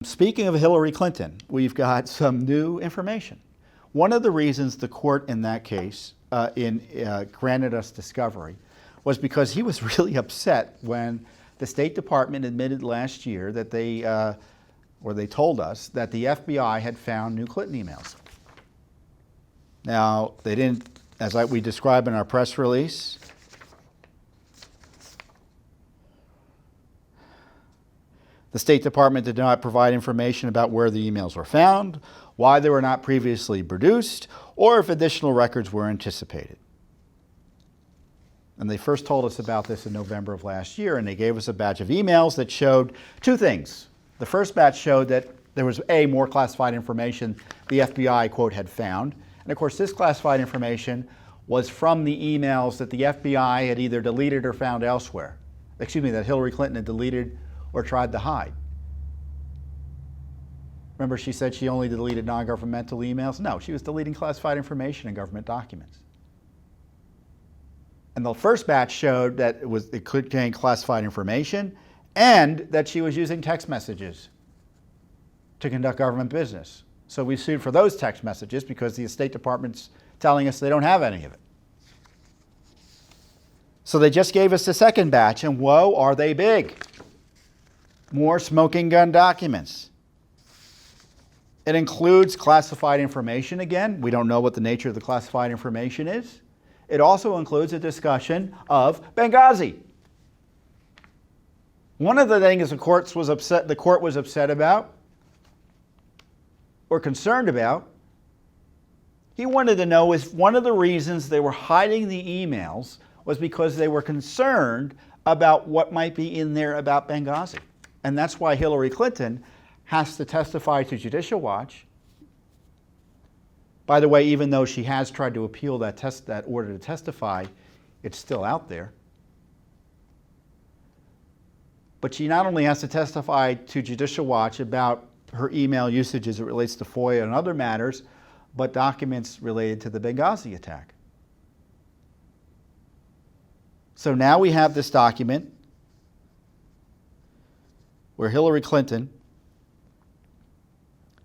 Speaking of Hillary Clinton, we've got some new information. One of the reasons the court in that case granted us discovery was because he was really upset when the State Department admitted last year that they told us that the FBI had found new Clinton emails. Now, they didn't, as we describe in our press release, the State Department did not provide information about where the emails were found, why they were not previously produced, or if additional records were anticipated. And they first told us about this in November of last year, and they gave us a batch of emails that showed two things. The first batch showed that there was more classified information the FBI, quote, had found. And of course, this classified information was from the emails that the FBI had either deleted or found elsewhere. Excuse me, that Hillary Clinton had deleted or tried to hide. Remember, she said she only deleted non-governmental emails? No, she was deleting classified information in government documents. And the first batch showed that it could contain classified information and that she was using text messages to conduct government business. So we sued for those text messages because the State Department's telling us they don't have any of it. So they just gave us the second batch, and whoa, are they big. More smoking gun documents. It includes classified information again. We don't know what the nature of the classified information is. It also includes a discussion of Benghazi. One of the things the court was upset about or concerned about, he wanted to know if one of the reasons they were hiding the emails was because they were concerned about what might be in there about Benghazi. And that's why Hillary Clinton has to testify to Judicial Watch. By the way, even though she has tried to appeal that order to testify, it's still out there. But she not only has to testify to Judicial Watch about her email usage as it relates to FOIA and other matters, but documents related to the Benghazi attack. So now we have this document where Hillary Clinton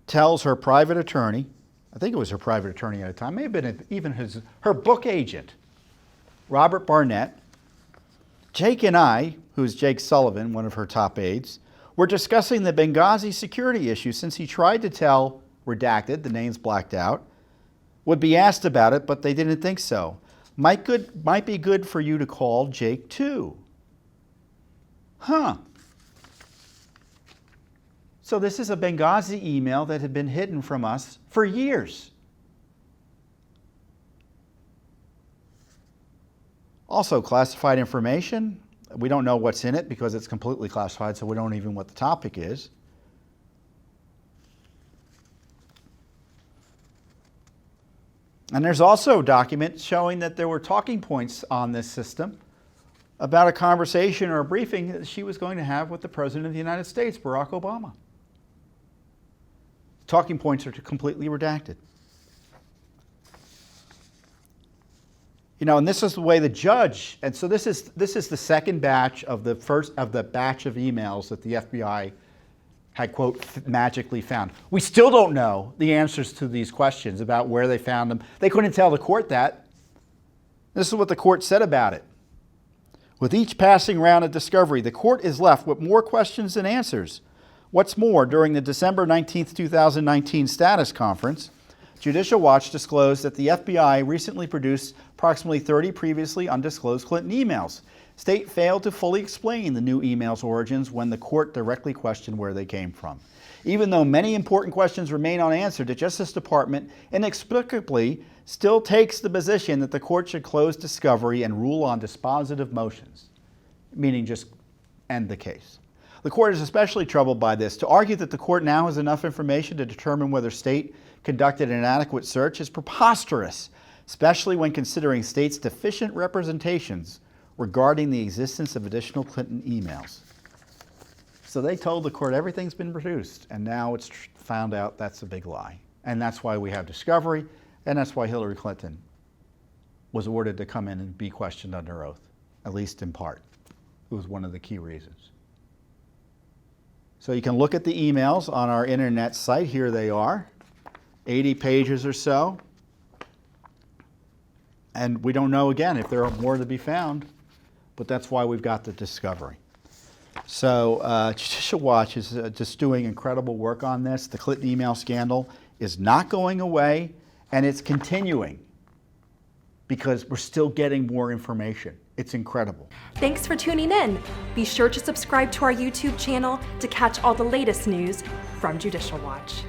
tells her private attorney, I think it was her private attorney at the time, may have been even her book agent, Robert Barnett, Jake and I, who's Jake Sullivan, one of her top aides, were discussing the Benghazi security issue since he tried to tell, redacted, the name's blacked out, would be asked about it, but they didn't think so. Might be good for you to call Jake too. Huh. So this is a Benghazi email that had been hidden from us for years. Also, classified information. We don't know what's in it because it's completely classified, so we don't even know what the topic is. And there's also a document showing that there were talking points on this system about a conversation or a briefing that she was going to have with the President of the United States, Barack Obama. Talking points are completely redacted. You know, and this is the way the judge, and so this is the second batch of the batch of emails that the FBI had, quote, magically found. We still don't know the answers to these questions about where they found them. They couldn't tell the court that. This is what the court said about it. With each passing round of discovery, the court is left with more questions than answers. What's more, during the December 19, 2019 status conference, Judicial Watch disclosed that the FBI recently produced approximately 30 previously undisclosed Clinton emails. State failed to fully explain the new emails' origins when the court directly questioned where they came from. Even though many important questions remain unanswered, the Justice Department inexplicably still takes the position that the court should close discovery and rule on dispositive motions, meaning just end the case. The court is especially troubled by this. To argue that the court now has enough information to determine whether state conducted an inadequate search is preposterous, especially when considering state's deficient representations regarding the existence of additional Clinton emails. So they told the court everything's been produced, and now it's found out that's a big lie. And that's why we have discovery, and that's why Hillary Clinton was ordered to come in and be questioned under oath, at least in part. It was one of the key reasons. So you can look at the emails on our internet site. Here they are, 80 pages or so. And we don't know, again, if there are more to be found, but that's why we've got the discovery. So Judicial Watch is just doing incredible work on this. The Clinton email scandal is not going away, and it's continuing because we're still getting more information. It's incredible. Thanks for tuning in. Be sure to subscribe to our YouTube channel to catch all the latest news from Judicial Watch.